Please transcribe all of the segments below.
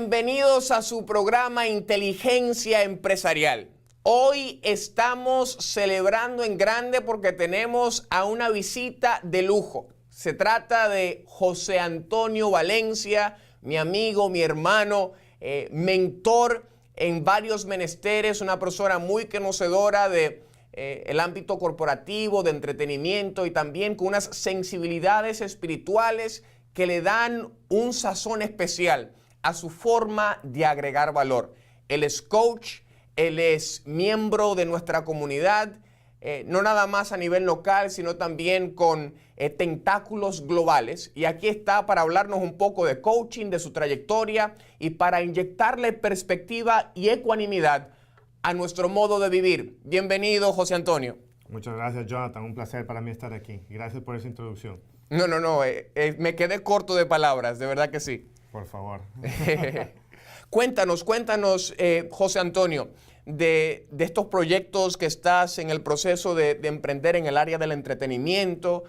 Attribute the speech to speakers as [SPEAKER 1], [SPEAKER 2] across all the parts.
[SPEAKER 1] Bienvenidos a su programa Inteligencia Empresarial. Hoy estamos celebrando en grande porque tenemos a una visita de lujo. Se trata de José Antonio Valencia, mi amigo, mi hermano, mentor en varios menesteres, una persona muy conocedora de el ámbito corporativo, de entretenimiento y también con unas sensibilidades espirituales que le dan un sazón especial a su forma de agregar valor. Él es coach, él es miembro de nuestra comunidad, no nada más a nivel local, sino también con tentáculos globales. Y aquí está para hablarnos un poco de coaching, de su trayectoria y para inyectarle perspectiva y ecuanimidad a nuestro modo de vivir. Bienvenido, José Antonio.
[SPEAKER 2] Muchas gracias, Jonathan. Un placer para mí estar aquí. Gracias por esa introducción.
[SPEAKER 1] No, me quedé corto de palabras, de verdad que sí.
[SPEAKER 2] Por favor.
[SPEAKER 1] Cuéntanos, José Antonio, de estos proyectos que estás en el proceso de emprender en el área del entretenimiento.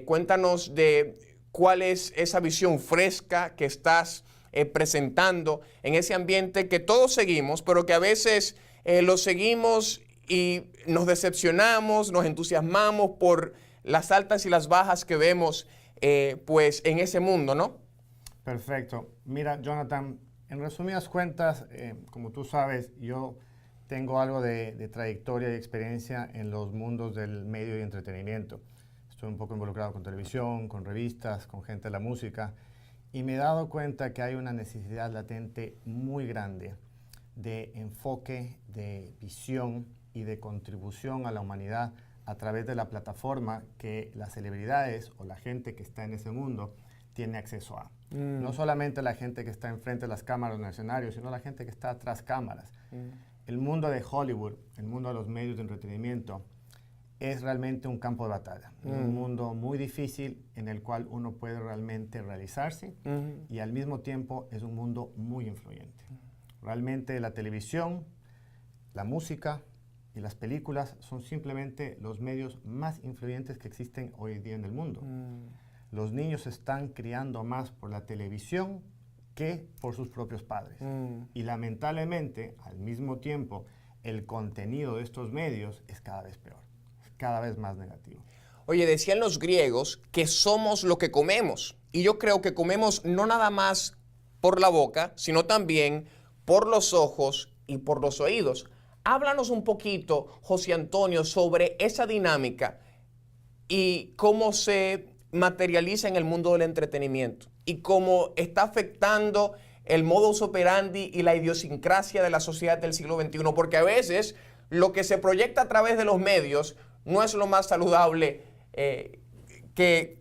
[SPEAKER 1] Cuéntanos de cuál es esa visión fresca que estás presentando en ese ambiente que todos seguimos, pero que a veces lo seguimos y nos decepcionamos, nos entusiasmamos por las altas y las bajas que vemos pues en ese mundo, ¿no?
[SPEAKER 2] Perfecto. Mira, Jonathan, en resumidas cuentas, como tú sabes, yo tengo algo de trayectoria y experiencia en los mundos del medio y entretenimiento. Estoy un poco involucrado con televisión, con revistas, con gente de la música, y me he dado cuenta que hay una necesidad latente muy grande de enfoque, de visión y de contribución a la humanidad a través de la plataforma que las celebridades o la gente que está en ese mundo tiene acceso a. No solamente la gente que está enfrente de las cámaras en el escenario, sino la gente que está tras cámaras. El mundo de Hollywood, el mundo de los medios de entretenimiento, es realmente un campo de batalla. Un mundo muy difícil en el cual uno puede realmente realizarse y al mismo tiempo es un mundo muy influyente. Realmente la televisión, la música y las películas son simplemente los medios más influyentes que existen hoy día en el mundo. Los niños se están criando más por la televisión que por sus propios padres. Y lamentablemente, al mismo tiempo, el contenido de estos medios es cada vez peor, es cada vez más negativo.
[SPEAKER 1] Oye, decían los griegos que somos lo que comemos. Y yo creo que comemos no nada más por la boca, sino también por los ojos y por los oídos. Háblanos un poquito, José Antonio, sobre esa dinámica y cómo se materializa en el mundo del entretenimiento y cómo está afectando el modus operandi y la idiosincrasia de la sociedad del siglo XXI, porque a veces lo que se proyecta a través de los medios no es lo más saludable que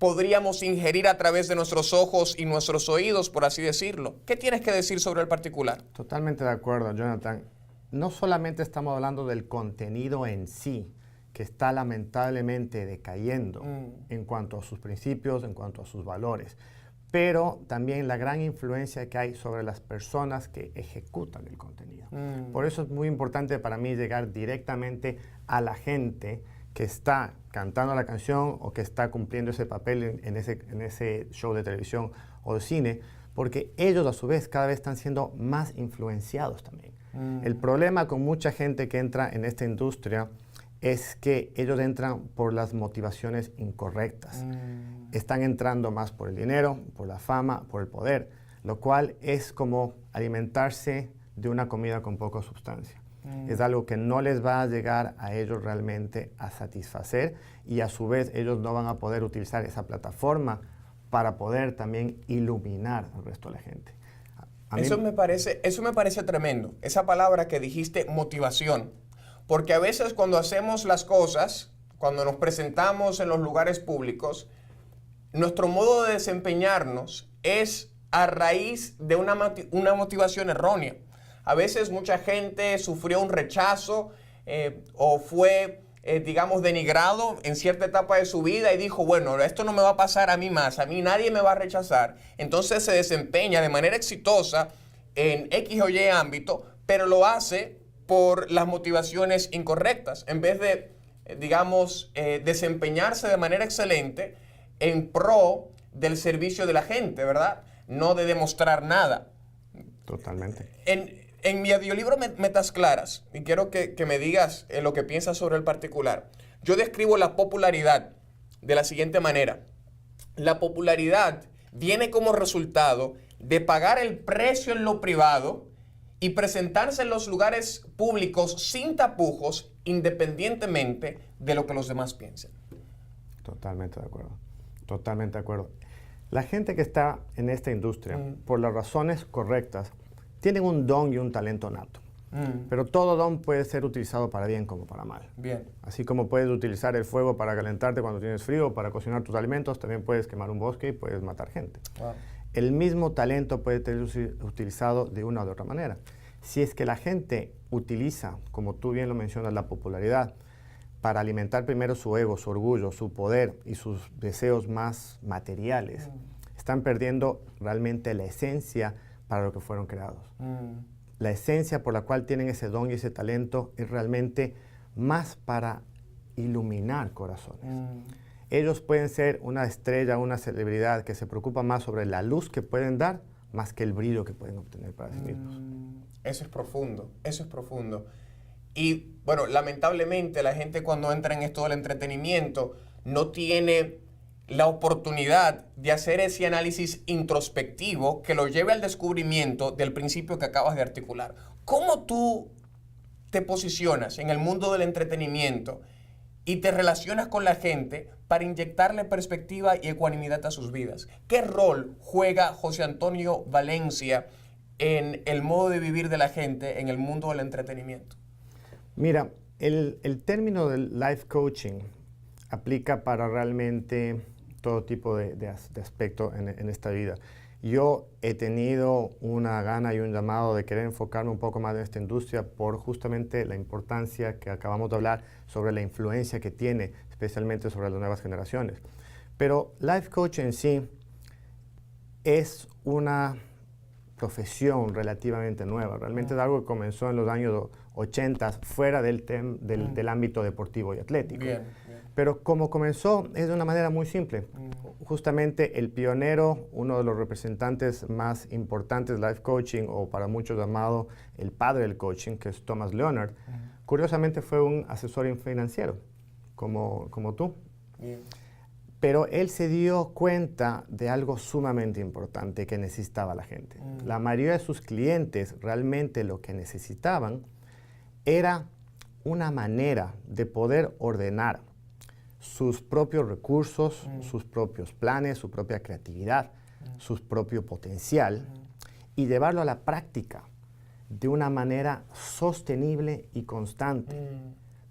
[SPEAKER 1] podríamos ingerir a través de nuestros ojos y nuestros oídos, por así decirlo. ¿Qué tienes que decir sobre el particular?
[SPEAKER 2] Totalmente de acuerdo, Jonathan. No solamente estamos hablando del contenido en sí, que está lamentablemente decayendo en cuanto a sus principios, en cuanto a sus valores, pero también la gran influencia que hay sobre las personas que ejecutan el contenido. Por eso es muy importante para mí llegar directamente a la gente que está cantando la canción o que está cumpliendo ese papel en ese show de televisión o de cine, porque ellos a su vez cada vez están siendo más influenciados también. El problema con mucha gente que entra en esta industria es que ellos entran por las motivaciones incorrectas. Están entrando más por el dinero, por la fama, por el poder, lo cual es como alimentarse de una comida con poca sustancia. Es algo que no les va a llegar a ellos realmente a satisfacer y a su vez ellos no van a poder utilizar esa plataforma para poder también iluminar al resto de la gente.
[SPEAKER 1] Eso me parece tremendo, esa palabra que dijiste, motivación. Porque a veces cuando hacemos las cosas, cuando nos presentamos en los lugares públicos, nuestro modo de desempeñarnos es a raíz de una motivación errónea. A veces mucha gente sufrió un rechazo o fue, digamos, denigrado en cierta etapa de su vida y dijo, bueno, esto no me va a pasar a mí más, a mí nadie me va a rechazar. Entonces se desempeña de manera exitosa en X o Y ámbito, pero lo hace por las motivaciones incorrectas, en vez de, digamos, desempeñarse de manera excelente en pro del servicio de la gente, ¿verdad? No de demostrar nada.
[SPEAKER 2] Totalmente.
[SPEAKER 1] En mi audiolibro Metas Claras, y quiero que me digas lo que piensas sobre el particular, yo describo la popularidad de la siguiente manera. La popularidad viene como resultado de pagar el precio en lo privado y presentarse en los lugares públicos sin tapujos, independientemente de lo que los demás piensen.
[SPEAKER 2] Totalmente de acuerdo. Totalmente de acuerdo. La gente que está en esta industria, por las razones correctas, tienen un don y un talento nato. Pero todo don puede ser utilizado para bien como para mal.
[SPEAKER 1] Bien.
[SPEAKER 2] Así como puedes utilizar el fuego para calentarte cuando tienes frío, para cocinar tus alimentos, también puedes quemar un bosque y puedes matar gente.
[SPEAKER 1] Wow.
[SPEAKER 2] El mismo talento puede ser utilizado de una u otra manera. Si es que la gente utiliza, como tú bien lo mencionas, la popularidad para alimentar primero su ego, su orgullo, su poder y sus deseos más materiales, están perdiendo realmente la esencia para lo que fueron creados. La esencia por la cual tienen ese don y ese talento es realmente más para iluminar corazones. Ellos pueden ser una estrella, una celebridad que se preocupa más sobre la luz que pueden dar, más que el brillo que pueden obtener para sí mismos.
[SPEAKER 1] Eso es profundo, eso es profundo. Y bueno, lamentablemente la gente cuando entra en esto del entretenimiento no tiene la oportunidad de hacer ese análisis introspectivo que lo lleve al descubrimiento del principio que acabas de articular. ¿Cómo tú te posicionas en el mundo del entretenimiento y te relacionas con la gente para inyectarle perspectiva y ecuanimidad a sus vidas? ¿Qué rol juega José Antonio Valencia en el modo de vivir de la gente en el mundo del entretenimiento?
[SPEAKER 2] Mira, el término del life coaching aplica para realmente todo tipo de aspecto en esta vida. Yo he tenido una gana y un llamado de querer enfocarme un poco más en esta industria por justamente la importancia que acabamos de hablar sobre la influencia que tiene, especialmente sobre las nuevas generaciones. Pero life coach en sí es una profesión relativamente nueva. Realmente es algo que comenzó en los años 80 fuera del ámbito deportivo y atlético.
[SPEAKER 1] Bien.
[SPEAKER 2] Pero como comenzó es de una manera muy simple. Justamente el pionero, uno de los representantes más importantes de life coaching, o para muchos llamado el padre del coaching, que es Thomas Leonard, curiosamente fue un asesor financiero, como tú.
[SPEAKER 1] Bien.
[SPEAKER 2] Pero él se dio cuenta de algo sumamente importante que necesitaba la gente. La mayoría de sus clientes realmente lo que necesitaban era una manera de poder ordenar sus propios recursos, sus propios planes, su propia creatividad, su propio potencial y llevarlo a la práctica de una manera sostenible y constante,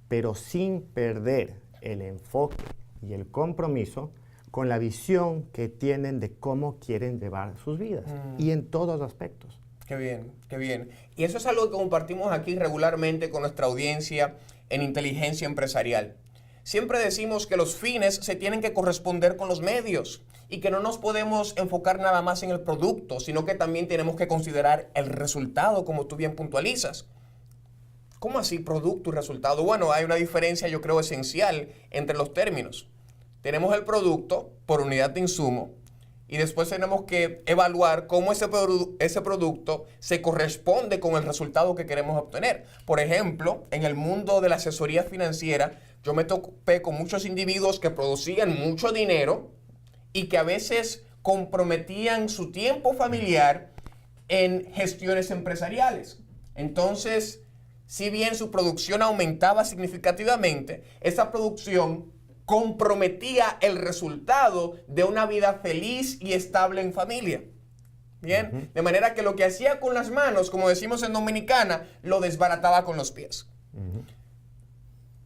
[SPEAKER 2] pero sin perder el enfoque y el compromiso con la visión que tienen de cómo quieren llevar sus vidas y en todos los aspectos.
[SPEAKER 1] Qué bien, qué bien. Y eso es algo que compartimos aquí regularmente con nuestra audiencia en Inteligencia Empresarial. Siempre decimos que los fines se tienen que corresponder con los medios y que no nos podemos enfocar nada más en el producto, sino que también tenemos que considerar el resultado, como tú bien puntualizas. ¿Cómo así producto y resultado? Bueno, hay una diferencia, yo creo, esencial entre los términos. Tenemos el producto por unidad de insumo y después tenemos que evaluar cómo ese producto se corresponde con el resultado que queremos obtener. Por ejemplo, en el mundo de la asesoría financiera, yo me topé con muchos individuos que producían mucho dinero y que a veces comprometían su tiempo familiar en gestiones empresariales. Entonces, si bien su producción aumentaba significativamente, esa producción comprometía el resultado de una vida feliz y estable en familia. Bien, de manera que lo que hacía con las manos, como decimos en Dominicana, lo desbarataba con los pies.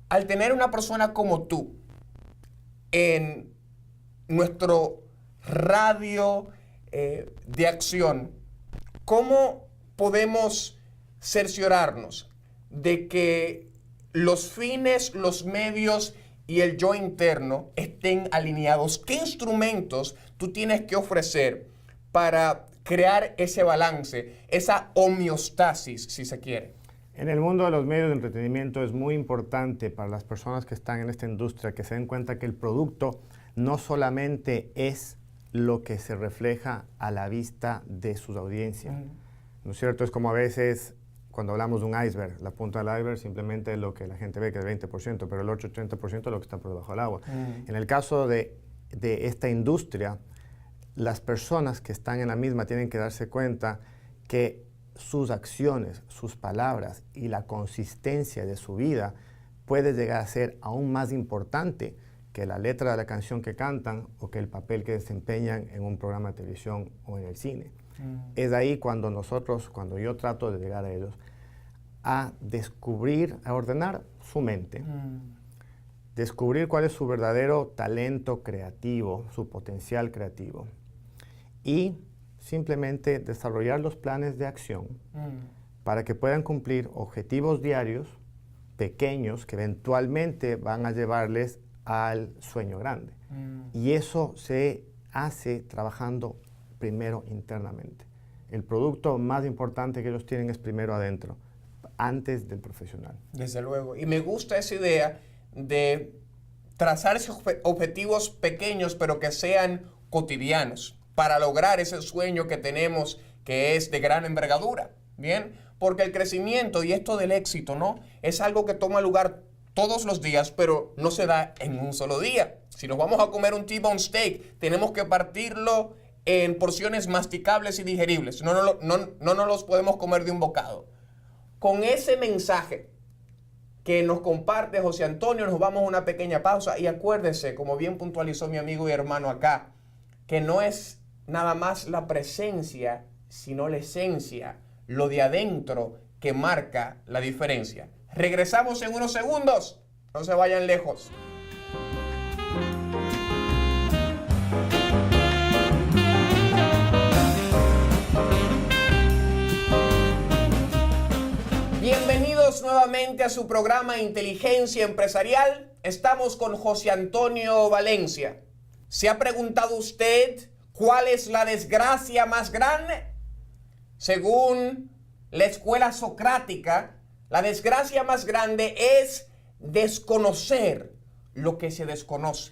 [SPEAKER 1] Al tener una persona como tú en nuestro radio de acción, ¿cómo podemos cerciorarnos de que los fines, los medios y el yo interno estén alineados? ¿Qué instrumentos tú tienes que ofrecer para crear ese balance, esa homeostasis, si se quiere?
[SPEAKER 2] En el mundo de los medios de entretenimiento es muy importante para las personas que están en esta industria que se den cuenta que el producto no solamente es lo que se refleja a la vista de sus audiencias. ¿no es cierto? Es como a veces cuando hablamos de un iceberg, la punta del iceberg simplemente es lo que la gente ve, que es 20%, pero el otro 80% es lo que está por debajo del agua. En el caso de esta industria, las personas que están en la misma tienen que darse cuenta que sus acciones, sus palabras y la consistencia de su vida puede llegar a ser aún más importante que la letra de la canción que cantan o que el papel que desempeñan en un programa de televisión o en el cine. Es ahí cuando yo trato de llegar a ellos, a descubrir, a ordenar su mente, descubrir cuál es su verdadero talento creativo, su potencial creativo, y simplemente desarrollar los planes de acción para que puedan cumplir objetivos diarios pequeños que eventualmente van a llevarles al sueño grande. Y eso se hace trabajando primero internamente. El producto más importante que ellos tienen es primero adentro, antes del profesional.
[SPEAKER 1] Desde luego. Y me gusta esa idea de trazar esos objetivos pequeños, pero que sean cotidianos, para lograr ese sueño que tenemos, que es de gran envergadura. Bien, porque el crecimiento y esto del éxito, ¿no? Es algo que toma lugar todos los días, pero no se da en un solo día. Si nos vamos a comer un T-bone steak, tenemos que partirlo en porciones masticables y digeribles. No nos los podemos comer de un bocado. Con ese mensaje que nos comparte José Antonio, nos vamos a una pequeña pausa. Y acuérdese, como bien puntualizó mi amigo y hermano acá, que no es nada más la presencia, sino la esencia, lo de adentro que marca la diferencia. Regresamos en unos segundos. No se vayan lejos. Bienvenidos nuevamente a su programa Inteligencia Empresarial. Estamos con José Antonio Valencia. ¿Se ha preguntado usted cuál es la desgracia más grande? Según la escuela socrática, la desgracia más grande es desconocer lo que se desconoce.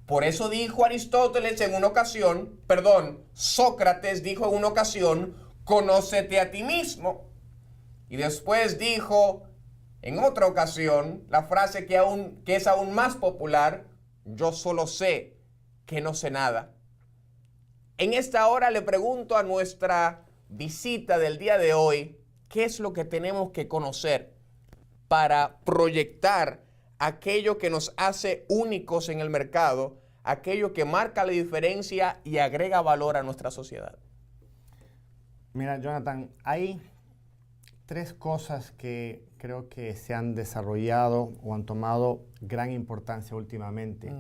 [SPEAKER 1] Por eso dijo Aristóteles en una ocasión, Sócrates dijo en una ocasión, conócete a ti mismo. Y después dijo en otra ocasión la frase que es aún más popular, yo solo sé que no sé nada. En esta hora le pregunto a nuestra visita del día de hoy, ¿qué es lo que tenemos que conocer para proyectar aquello que nos hace únicos en el mercado, aquello que marca la diferencia y agrega valor a nuestra sociedad?
[SPEAKER 2] Mira, Jonathan, hay tres cosas que creo que se han desarrollado o han tomado gran importancia últimamente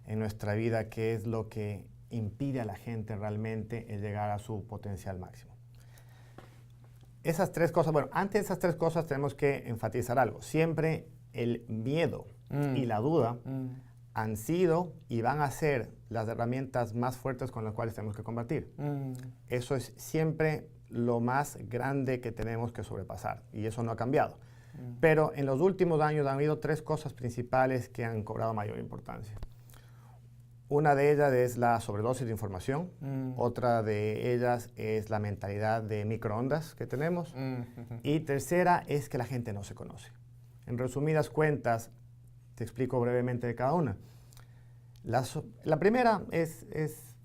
[SPEAKER 2] en nuestra vida, que es lo que impide a la gente realmente el llegar a su potencial máximo. Esas tres cosas, bueno, antes de esas tres cosas tenemos que enfatizar algo. Siempre el miedo y la duda han sido y van a ser las herramientas más fuertes con las cuales tenemos que combatir. Eso es siempre lo más grande que tenemos que sobrepasar y eso no ha cambiado. Pero en los últimos años han habido tres cosas principales que han cobrado mayor importancia. Una de ellas es la sobredosis de información, otra de ellas es la mentalidad de microondas que tenemos y tercera es que la gente no se conoce. En resumidas cuentas, te explico brevemente de cada una. La primera es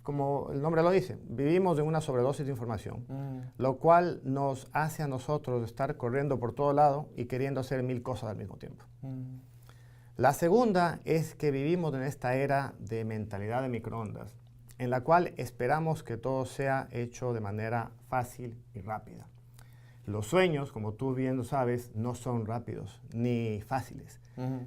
[SPEAKER 2] como el nombre lo dice, vivimos en una sobredosis de información, lo cual nos hace a nosotros estar corriendo por todo lado y queriendo hacer 1000 cosas al mismo tiempo. La segunda es que vivimos en esta era de mentalidad de microondas, en la cual esperamos que todo sea hecho de manera fácil y rápida. Los sueños, como tú bien lo sabes, no son rápidos ni fáciles.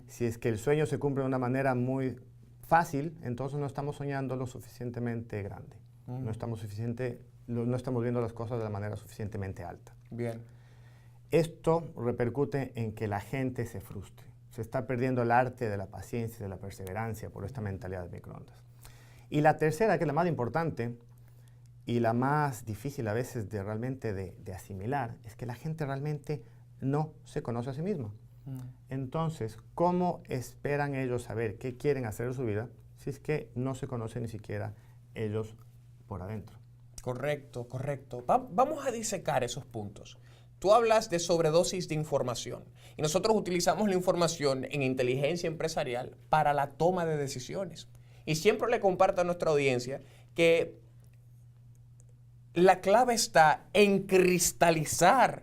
[SPEAKER 2] Si es que el sueño se cumple de una manera muy fácil, entonces no estamos soñando lo suficientemente grande. No estamos viendo las cosas de la manera suficientemente alta.
[SPEAKER 1] Bien.
[SPEAKER 2] Esto repercute en que la gente se frustre. Se está perdiendo el arte de la paciencia y de la perseverancia por esta mentalidad de microondas. Y la tercera, que es la más importante y la más difícil a veces de realmente de asimilar, es que la gente realmente no se conoce a sí misma. Entonces, ¿cómo esperan ellos saber qué quieren hacer en su vida si es que no se conocen ni siquiera ellos por adentro?
[SPEAKER 1] Correcto, correcto. Vamos a disecar esos puntos. Tú hablas de sobredosis de información y nosotros utilizamos la información en inteligencia empresarial para la toma de decisiones. Y siempre le comparto a nuestra audiencia que la clave está en cristalizar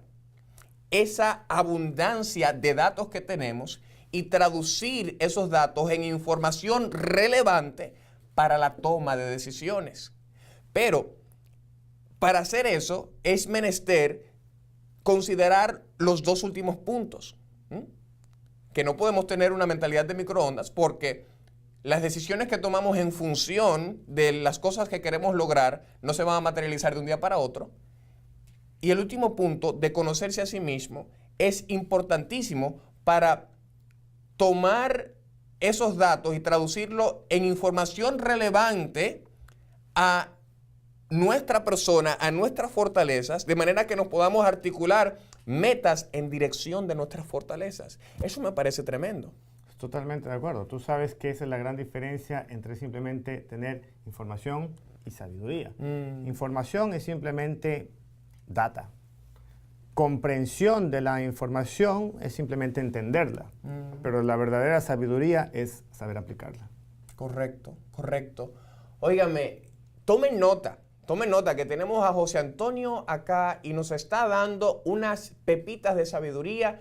[SPEAKER 1] esa abundancia de datos que tenemos y traducir esos datos en información relevante para la toma de decisiones. Pero para hacer eso es menester considerar los dos últimos puntos, que no podemos tener una mentalidad de microondas porque las decisiones que tomamos en función de las cosas que queremos lograr no se van a materializar de un día para otro. Y el último punto, de conocerse a sí mismo, es importantísimo para tomar esos datos y traducirlo en información relevante a nuestra persona, a nuestras fortalezas, de manera que nos podamos articular metas en dirección de nuestras fortalezas. Eso me parece tremendo.
[SPEAKER 2] Totalmente de acuerdo. Tú sabes que esa es la gran diferencia entre simplemente tener información y sabiduría. Información es simplemente data. Comprensión de la información es simplemente entenderla. Pero la verdadera sabiduría es saber aplicarla.
[SPEAKER 1] Correcto, correcto. Óigame, tomen nota que tenemos a José Antonio acá y nos está dando unas pepitas de sabiduría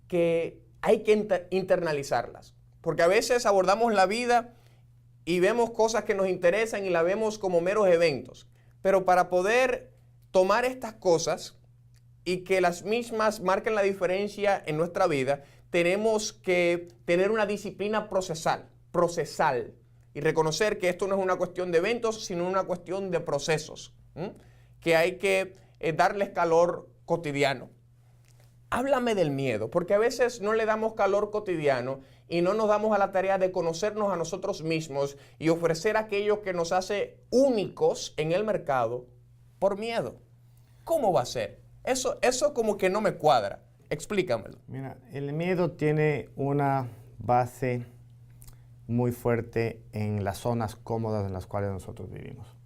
[SPEAKER 1] que hay que internalizarlas. Porque a veces abordamos la vida y vemos cosas que nos interesan y la vemos como meros eventos. Pero para poder tomar estas cosas y que las mismas marquen la diferencia en nuestra vida, tenemos que tener una disciplina procesal y reconocer que esto no es una cuestión de eventos, sino una cuestión de procesos, que hay que darles calor cotidiano. Háblame del miedo, porque a veces no le damos calor cotidiano y no nos damos a la tarea de conocernos a nosotros mismos y ofrecer aquello que nos hace únicos en el mercado por miedo. ¿Cómo va a ser? Eso como que no me cuadra. Explícamelo.
[SPEAKER 2] Mira, el miedo tiene una base muy fuerte en las zonas cómodas en las cuales nosotros vivimos.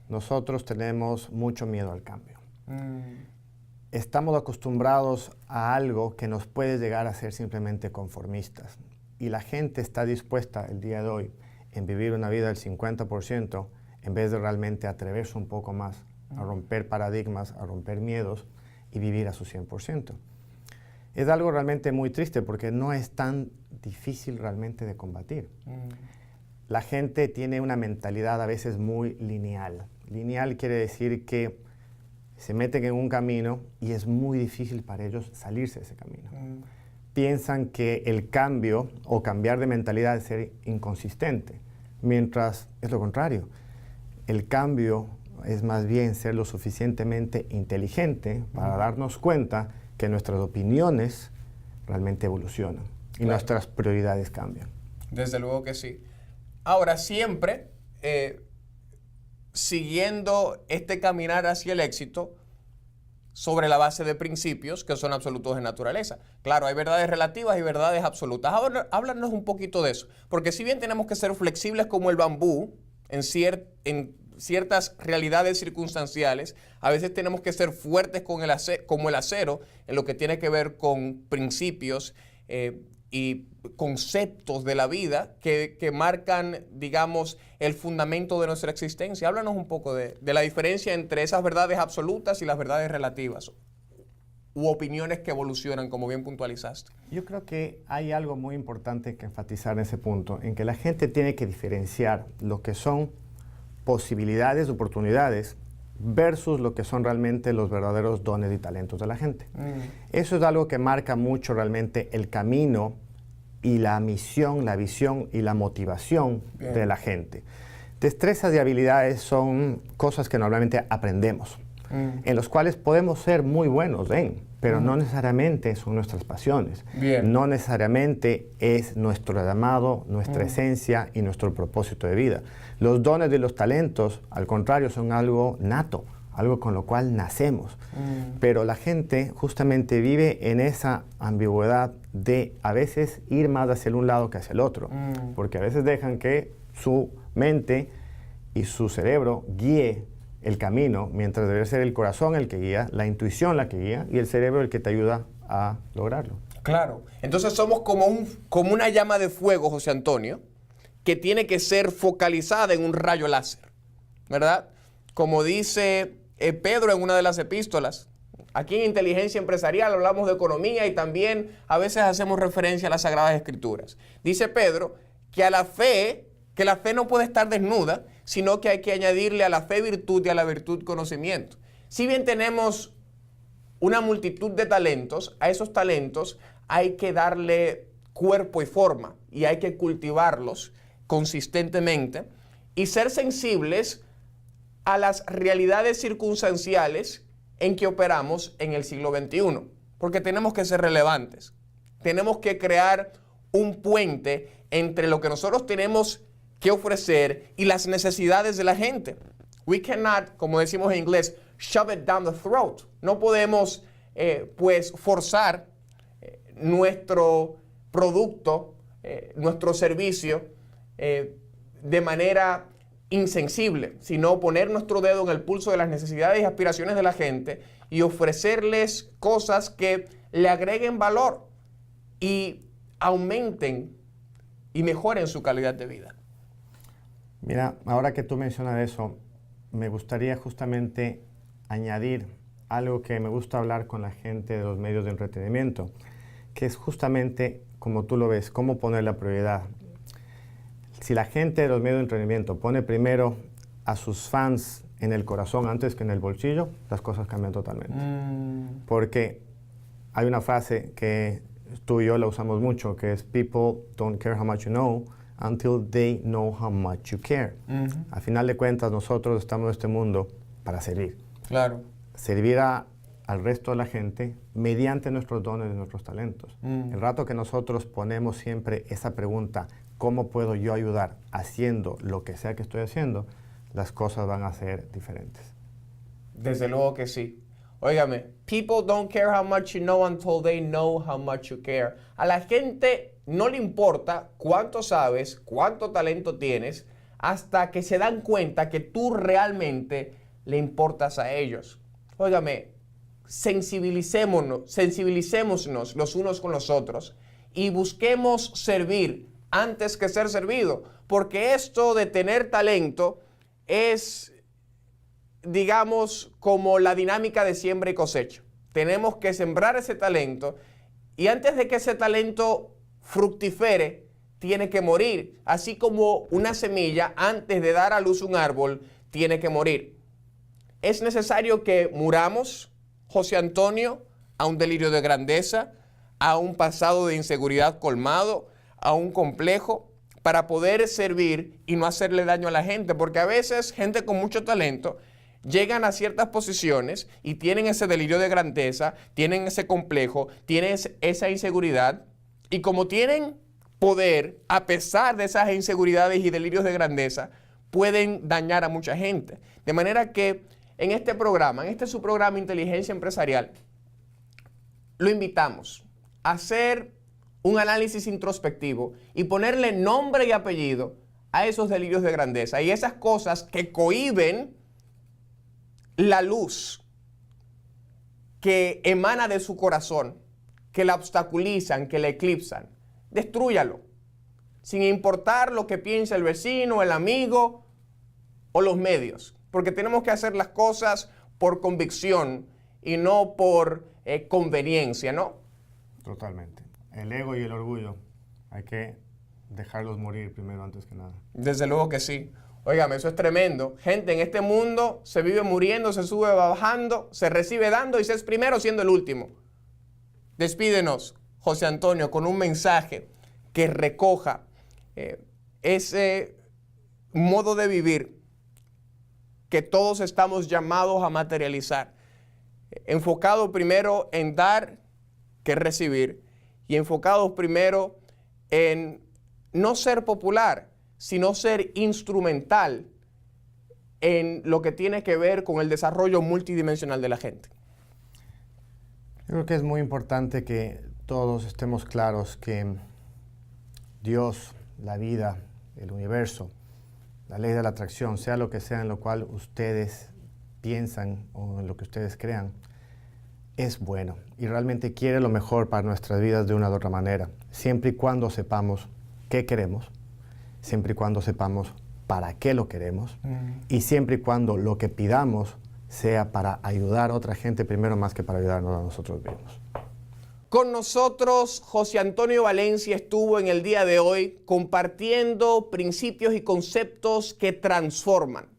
[SPEAKER 2] Nosotros tenemos mucho miedo al cambio. Estamos acostumbrados a algo que nos puede llegar a ser simplemente conformistas. Y la gente está dispuesta el día de hoy en vivir una vida del 50% en vez de realmente atreverse un poco más a romper paradigmas, a romper miedos y vivir a su 100%. Es algo realmente muy triste porque no es tan difícil realmente de combatir. La gente tiene una mentalidad a veces muy lineal. Lineal quiere decir que se meten en un camino y es muy difícil para ellos salirse de ese camino. Piensan que el cambio o cambiar de mentalidad es ser inconsistente, mientras es lo contrario. El cambio es más bien ser lo suficientemente inteligente para darnos cuenta que nuestras opiniones realmente evolucionan y nuestras prioridades cambian.
[SPEAKER 1] Desde luego que sí. Ahora, siempre siguiendo este caminar hacia el éxito sobre la base de principios que son absolutos de naturaleza. Claro, hay verdades relativas y verdades absolutas. Ahora, háblanos un poquito de eso, porque si bien tenemos que ser flexibles como el bambú en ciertas realidades circunstanciales, a veces tenemos que ser fuertes como el acero en lo que tiene que ver con principios y conceptos de la vida que marcan, digamos, el fundamento de nuestra existencia. Háblanos un poco de la diferencia entre esas verdades absolutas y las verdades relativas u opiniones que evolucionan, como bien puntualizaste.
[SPEAKER 2] Yo creo que hay algo muy importante que enfatizar en ese punto, en que la gente tiene que diferenciar lo que son posibilidades, oportunidades, versus lo que son realmente los verdaderos dones y talentos de la gente. Eso es algo que marca mucho realmente el camino y la misión, la visión y la motivación de la gente. Destrezas y habilidades son cosas que normalmente aprendemos, en los cuales podemos ser muy buenos pero no necesariamente son nuestras pasiones. No necesariamente es nuestro llamado, nuestra esencia y nuestro propósito de vida. Los dones y los talentos, al contrario, son algo nato, algo con lo cual nacemos. Pero la gente justamente vive en esa ambigüedad de a veces ir más hacia un lado que hacia el otro, porque a veces dejan que su mente y su cerebro guíe el camino, mientras debe ser el corazón el que guía, la intuición la que guía y el cerebro el que te ayuda a lograrlo.
[SPEAKER 1] Claro. Entonces somos como una llama de fuego, José Antonio, que tiene que ser focalizada en un rayo láser, ¿verdad? Como dice Pedro en una de las epístolas. Aquí en Inteligencia Empresarial hablamos de economía y también a veces hacemos referencia a las Sagradas Escrituras. Dice Pedro que la fe no puede estar desnuda, sino que hay que añadirle a la fe virtud y a la virtud conocimiento. Si bien tenemos una multitud de talentos, a esos talentos hay que darle cuerpo y forma y hay que cultivarlos consistentemente y ser sensibles a las realidades circunstanciales en que operamos en el siglo XXI, porque tenemos que ser relevantes. Tenemos que crear un puente entre lo que nosotros tenemos que ofrecer y las necesidades de la gente. We cannot, como decimos en inglés, shove it down the throat. No podemos, forzar nuestro producto, nuestro servicio de manera insensible, sino poner nuestro dedo en el pulso de las necesidades y aspiraciones de la gente y ofrecerles cosas que le agreguen valor y aumenten y mejoren su calidad de vida.
[SPEAKER 2] Mira, ahora que tú mencionas eso, me gustaría justamente añadir algo que me gusta hablar con la gente de los medios de entretenimiento, que es justamente, como tú lo ves, cómo poner la prioridad. Si la gente de los medios de entretenimiento pone primero a sus fans en el corazón antes que en el bolsillo, las cosas cambian totalmente. Porque hay una frase que tú y yo la usamos mucho, que es "People don't care how much you know until they know how much you care". Al final de cuentas, nosotros estamos en este mundo para servir.
[SPEAKER 1] Claro.
[SPEAKER 2] Servir al resto de la gente mediante nuestros dones y nuestros talentos. El rato que nosotros ponemos siempre esa pregunta, ¿cómo puedo yo ayudar haciendo lo que sea que estoy haciendo? Las cosas van a ser diferentes.
[SPEAKER 1] Desde luego que sí. Óigame, people don't care how much you know until they know how much you care. A la gente no le importa cuánto sabes, cuánto talento tienes, hasta que se dan cuenta que tú realmente le importas a ellos. Óigame, sensibilicémonos los unos con los otros y busquemos servir antes que ser servido, porque esto de tener talento es, digamos, como la dinámica de siembra y cosecha. Tenemos que sembrar ese talento y antes de que ese talento fructifere, tiene que morir, así como una semilla antes de dar a luz un árbol tiene que morir. Es necesario que muramos, José Antonio, a un delirio de grandeza, a un pasado de inseguridad colmado, a un complejo, para poder servir y no hacerle daño a la gente, porque a veces gente con mucho talento llegan a ciertas posiciones y tienen ese delirio de grandeza, tienen ese complejo, tienen esa inseguridad, y como tienen poder, a pesar de esas inseguridades y delirios de grandeza, pueden dañar a mucha gente. De manera que en este programa, en este su programa Inteligencia Empresarial, lo invitamos a hacer un análisis introspectivo y ponerle nombre y apellido a esos delirios de grandeza y esas cosas que cohíben la luz que emana de su corazón, que la obstaculizan, que la eclipsan. Destrúyalo, sin importar lo que piense el vecino, el amigo o los medios, porque tenemos que hacer las cosas por convicción y no por conveniencia, ¿no?
[SPEAKER 2] Totalmente. El ego y el orgullo hay que dejarlos morir primero antes que nada.
[SPEAKER 1] Desde luego que sí. Óigame, eso es tremendo. Gente, en este mundo se vive muriendo, se sube bajando, se recibe dando y se es primero siendo el último. Despídenos, José Antonio, con un mensaje que recoja ese modo de vivir que todos estamos llamados a materializar. Enfocado primero en dar que recibir y enfocados primero en no ser popular, sino ser instrumental en lo que tiene que ver con el desarrollo multidimensional de la gente.
[SPEAKER 2] Yo creo que es muy importante que todos estemos claros que Dios, la vida, el universo, la ley de la atracción, sea lo que sea en lo cual ustedes piensan o en lo que ustedes crean es bueno y realmente quiere lo mejor para nuestras vidas de una u otra manera, siempre y cuando sepamos qué queremos, siempre y cuando sepamos para qué lo queremos y siempre y cuando lo que pidamos sea para ayudar a otra gente primero más que para ayudarnos a nosotros mismos.
[SPEAKER 1] Con nosotros, José Antonio Valencia estuvo en el día de hoy compartiendo principios y conceptos que transforman.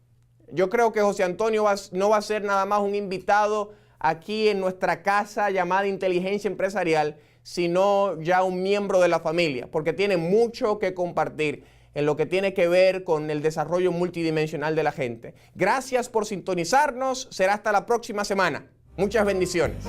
[SPEAKER 1] Yo creo que José Antonio no va a ser nada más un invitado aquí en nuestra casa llamada Inteligencia Empresarial, sino ya un miembro de la familia, porque tiene mucho que compartir en lo que tiene que ver con el desarrollo multidimensional de la gente. Gracias por sintonizarnos. Será hasta la próxima semana. Muchas bendiciones.